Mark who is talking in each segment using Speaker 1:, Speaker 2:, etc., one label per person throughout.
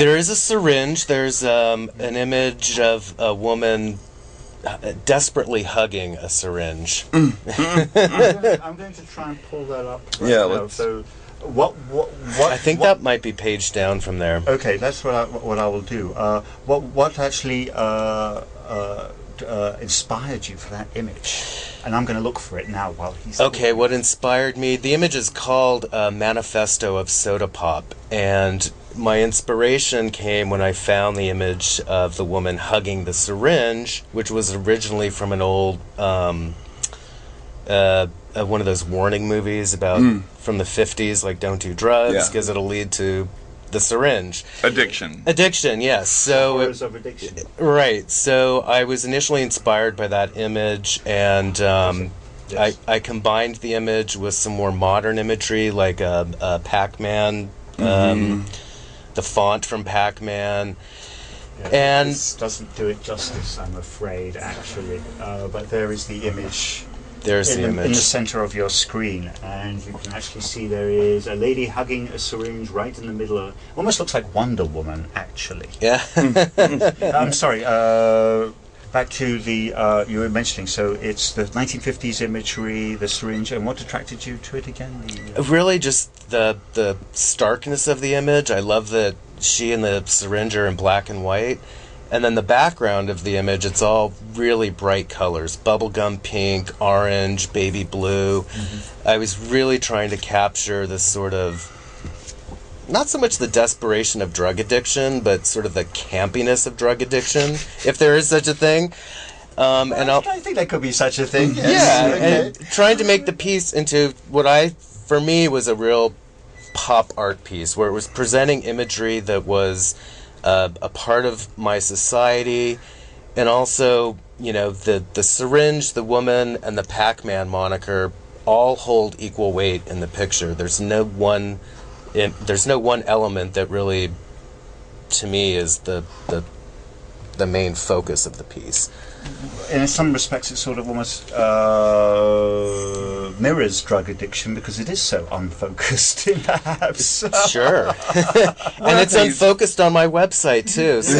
Speaker 1: There is a syringe. There's an image of a woman desperately hugging a syringe.
Speaker 2: I'm going to try and pull that up right now. So what
Speaker 1: I think that might be page down from there.
Speaker 2: Okay, that's what I will do. What actually inspired you for that image? And I'm going to look for it now while he's
Speaker 1: okay. What inspired me? The image is called Manifesto of Soda Pop, and my inspiration came when I found the image of the woman hugging the syringe, which was originally from an old one of those warning movies about from the 50s, like don't do drugs because it'll lead to the syringe. Addiction, yes. So
Speaker 2: horrors of addiction.
Speaker 1: Right. So I was initially inspired by that image, and I combined the image with some more modern imagery, like a Pac-Man, the font from Pac-Man.
Speaker 2: Yeah,
Speaker 1: and
Speaker 2: this doesn't do it justice, I'm afraid, actually. But there is the image.
Speaker 1: There's the image
Speaker 2: in the center of your screen, and you can actually see there is a lady hugging a syringe right in the middle of. Almost looks like Wonder Woman, actually.
Speaker 1: Yeah.
Speaker 2: I'm sorry. Back to the you were mentioning. So it's the 1950s imagery, the syringe, and what attracted you to it again?
Speaker 1: Really, just the starkness of the image. I love that she and the syringe are in black and white. And then the background of the image, it's all really bright colors. Bubblegum pink, orange, baby blue. I was really trying to capture this sort of, not so much the desperation of drug addiction, but sort of the campiness of drug addiction, if there is such a thing.
Speaker 2: I think there could be such a thing.
Speaker 1: Yes. Yeah, okay. And trying to make the piece into what for me, was a real pop art piece, where it was presenting imagery that was a part of my society, and also, the syringe, the woman, and the Pac-Man moniker all hold equal weight in the picture. There's no one element that really, to me, is the main focus of the piece.
Speaker 2: In some respects, it sort of almost mirrors drug addiction because it is so unfocused, perhaps.
Speaker 1: Sure. And it's unfocused on my website, too. So.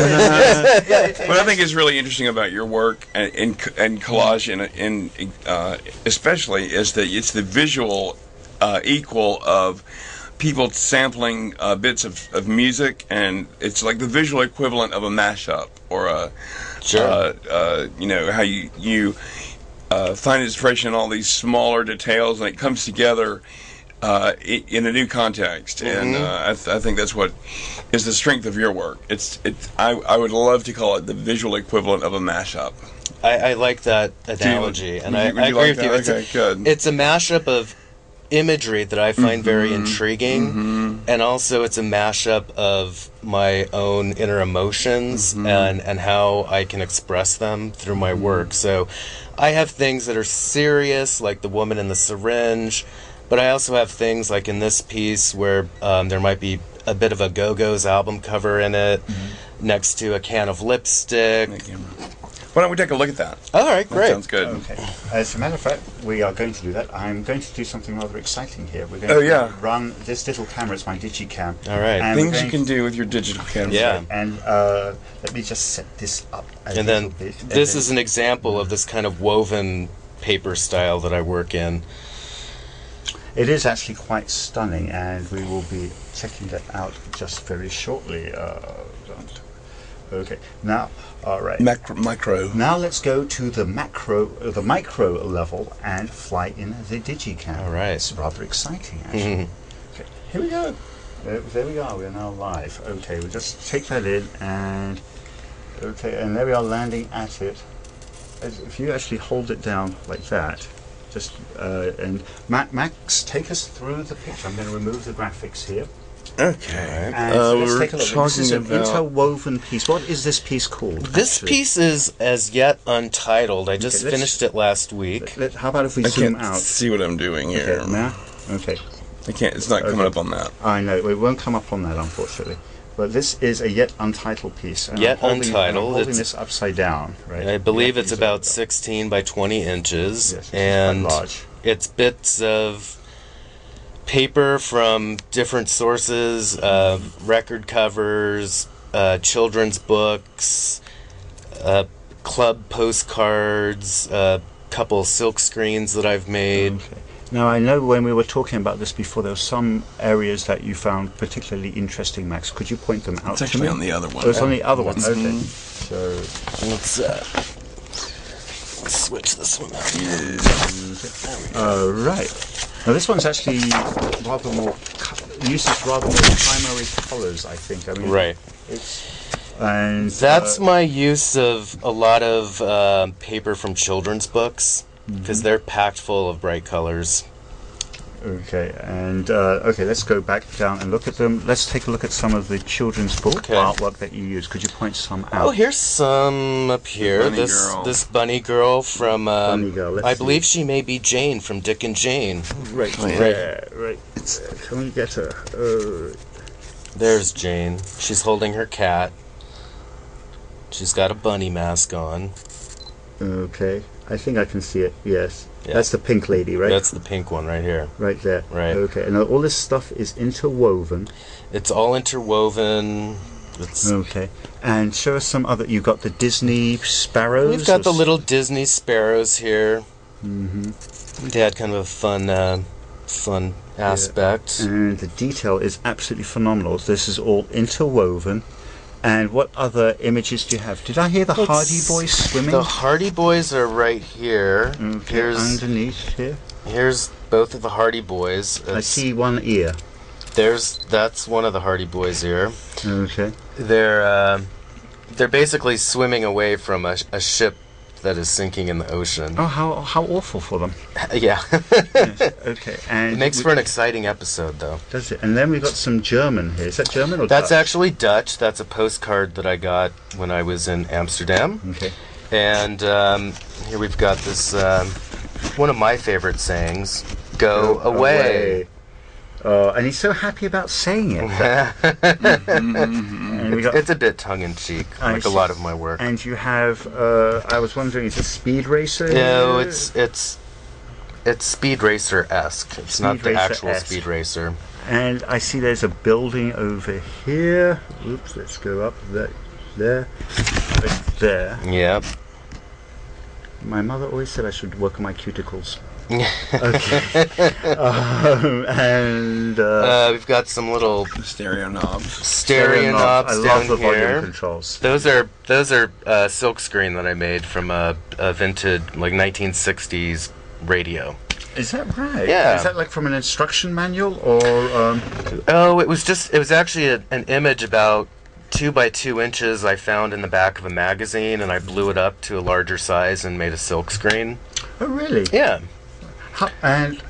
Speaker 3: What I think is really interesting about your work and collage, especially, is that it's the visual equal of people sampling bits of music, and it's like the visual equivalent of a mashup or a how you find inspiration in all these smaller details, and it comes together in a new context. And I think that's what is the strength of your work. I would love to call it the visual equivalent of a mashup.
Speaker 1: I like that analogy, I agree with you. It's a mashup of imagery that I find very intriguing, and also it's a mashup of my own inner emotions and how I can express them through my work. So I have things that are serious, like the woman in the syringe, but I also have things like in this piece where there might be a bit of a Go-Go's album cover in it, next to a can of lipstick.
Speaker 3: Why don't we take a look at that?
Speaker 1: All right, great.
Speaker 3: That sounds good.
Speaker 2: Okay. As a matter of fact, we are going to do that. I'm going to do something rather exciting here. We're going to run this little camera. It's my Digicam.
Speaker 1: All right.
Speaker 2: And
Speaker 3: things you can do with your digital camera.
Speaker 1: Yeah.
Speaker 2: And let me just set this up a little bit.
Speaker 1: This is an example of this kind of woven paper style that I work in.
Speaker 2: It is actually quite stunning, and we will be checking that out just very shortly. Okay. Now, all right.
Speaker 3: Micro.
Speaker 2: Now let's go to the micro level and fly in the Digicam.
Speaker 1: All right.
Speaker 2: It's rather exciting, actually. Okay. Here we go. There we are. We are now live. Okay. We'll just take that in, and and there we are landing at it. If you actually hold it down like that, just and Max, take us through the picture. I'm going to remove the graphics here.
Speaker 3: Okay.
Speaker 2: And let's take a look. This is an interwoven piece. What is this piece called?
Speaker 1: This piece is as yet untitled. I just finished it last week.
Speaker 2: How about if we zoom out?
Speaker 3: See what I'm doing here.
Speaker 2: Okay, now? Okay.
Speaker 3: I can't. It's not coming up on that.
Speaker 2: I know. It won't come up on that, unfortunately. But this is a yet untitled piece. And
Speaker 1: untitled.
Speaker 2: I'm holding this upside down, right?
Speaker 1: I believe it's about 16 by 20 inches.
Speaker 2: Yes,
Speaker 1: and
Speaker 2: quite large.
Speaker 1: It's bits of paper from different sources, record covers, children's books, club postcards, a couple silk screens that I've made.
Speaker 2: Okay. Now, I know when we were talking about this before, there were some areas that you found particularly interesting, Max. Could you point them out
Speaker 3: to me? It's actually on the other one.
Speaker 2: Oh, it's on the other one. Okay.
Speaker 1: So let's switch this one out.
Speaker 2: Right. Now, this one's actually rather more uses rather more primary colors, I think. I mean,
Speaker 1: right.
Speaker 2: And
Speaker 1: that's my use of a lot of paper from children's books, because they're packed full of bright colors.
Speaker 2: Okay, and okay, let's go back down and look at them. Let's take a look at some of the children's book artwork that you use. Could you point some out?
Speaker 1: Oh, here's some up here. This bunny girl from I believe she may be Jane from Dick and Jane.
Speaker 2: Right. Can we get her?
Speaker 1: There's Jane. She's holding her cat. She's got a bunny mask on.
Speaker 2: Okay, I think I can see it. Yes. Yeah. That's the pink lady, right?
Speaker 1: That's the pink one right here.
Speaker 2: Right there.
Speaker 1: Right.
Speaker 2: Okay, and all this stuff is interwoven.
Speaker 1: It's all interwoven.
Speaker 2: Okay. And show us some other... You've got the Disney sparrows?
Speaker 1: We've got the little Disney sparrows here. They had kind of a fun aspect.
Speaker 2: Yeah. And the detail is absolutely phenomenal. This is all interwoven. And what other images do you have? Did I hear the Hardy Boys swimming?
Speaker 1: The Hardy Boys are right here.
Speaker 2: Okay, here's underneath here.
Speaker 1: Here's both of the Hardy Boys.
Speaker 2: I see one ear.
Speaker 1: That's one of the Hardy Boys' ear.
Speaker 2: Okay.
Speaker 1: They're basically swimming away from a ship that is sinking in the ocean.
Speaker 2: Oh, how awful for them.
Speaker 1: Yeah.
Speaker 2: Yes. Okay. And
Speaker 1: it makes for an exciting episode, though.
Speaker 2: Does it? And then we've got some German here. Is that German or
Speaker 1: That's
Speaker 2: Dutch?
Speaker 1: actually Dutch. That's a postcard that I got when I was in Amsterdam.
Speaker 2: Okay.
Speaker 1: And here we've got this, one of my favorite sayings, Go away.
Speaker 2: And he's so happy about saying it. And
Speaker 1: it's a bit tongue-in-cheek, like a lot of my work.
Speaker 2: And you have, I was wondering, is it Speed Racer?
Speaker 1: No, it's Speed Racer-esque. It's not the actual Speed Racer.
Speaker 2: And I see there's a building over here. Oops, let's go up there. Right there.
Speaker 1: Yep.
Speaker 2: My mother always said I should work on my cuticles. Okay. And
Speaker 1: we've got some little
Speaker 3: stereo knobs.
Speaker 1: I love
Speaker 2: the
Speaker 1: here.
Speaker 2: volume controls.
Speaker 1: Those are silk screen that I made from a vintage 1960s radio.
Speaker 2: Is that right?
Speaker 1: Yeah.
Speaker 2: Is that like from an instruction manual or?
Speaker 1: Oh, it was actually an image about 2 by 2 inches I found in the back of a magazine, and I blew it up to a larger size and made a silk screen.
Speaker 2: Oh, really?
Speaker 1: Yeah.
Speaker 2: And